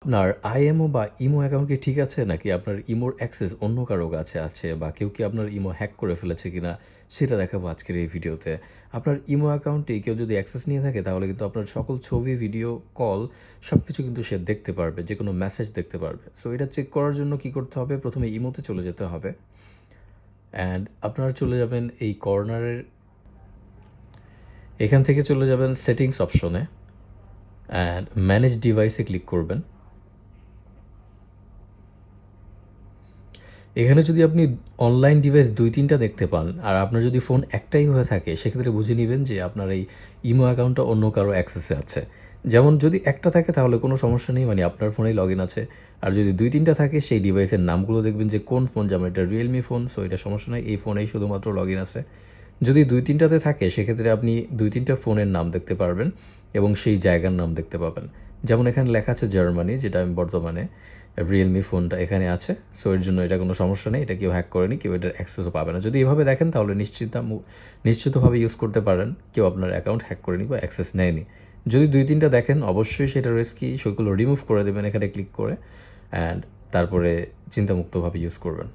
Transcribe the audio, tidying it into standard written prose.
আপনার আইএমও বা imo account কি ঠিক আছে? নাকি আপনার ইমোর অ্যাক্সেস অন্য কারো কাছে আছে? বা কেউ কি আপনার ইমো হ্যাক করে ফেলেছে কিনা? সেটা দেখাবো আজকের এই ভিডিওতে। আপনার ইমো অ্যাকাউন্টে কেউ যদি অ্যাক্সেস নিয়ে থাকে তাহলে কিন্তু আপনার সকল ছবি, ভিডিও, কল সবকিছু কিন্তু সে দেখতে পারবে। যেকোনো মেসেজ দেখতে পারবে। সো এটা চেক করার জন্য কি করতে হবে? প্রথমে ইমোতে চলে যেতে হবে। অ্যান্ড আপনারা চলে যাবেন এই কর্নারের এখান থেকে চলে যাবেন সেটিংস অপশনে অ্যান্ড ম্যানেজ ডিভাইসে ক্লিক করবেন। এখানে যদি আপনি অনলাইন ডিভাইস ২-৩টা দেখতে পান আর আপনার যদি ফোন একটাই হয়ে থাকে সেক্ষেত্রে বুঝে নিবেন যে আপনার এই ইমো অ্যাকাউন্টটা অন্য কারো অ্যাক্সেসে আছে। যেমন যদি একটা থাকে তাহলে কোনো সমস্যা নেই, মানে আপনার ফোনেই লগ ইন আছে। আর যদি ২-৩টা থাকে সেই ডিভাইসের নামগুলো দেখবেন যে কোন ফোন, যেমন এটা রিয়েলমি ফোন, সো এটা সমস্যা নেই, এই ফোনেই শুধুমাত্র লগ ইন আছে। যদি ২-৩টাতে থাকে সেক্ষেত্রে আপনি ২-৩টা ফোনের নাম দেখতে পারবেন এবং সেই জায়গার নাম দেখতে পাবেন। যেমন এখানে লেখা আছে জার্মানি, যেটা আমি বর্তমানে রিয়েলমি ফোনটা এখানে আছে। সো এর জন্য এটা কোনো সমস্যা নেই, এটা কেউ হ্যাক করেনি, কেউ এটার অ্যাক্সেসও পাবে না। যদি এভাবে দেখেন তাহলে নিশ্চিতভাবে ইউজ করতে পারেন, কেউ আপনার অ্যাকাউন্ট হ্যাক করেনি বা অ্যাক্সেস নেয়নি। যদি ২-৩টা দেখেন অবশ্যই সেটা রিস্কি, সেগুলো রিমুভ করে দেবেন এখানে ক্লিক করে, অ্যান্ড তারপরে চিন্তামুক্তভাবে ইউজ করবেন।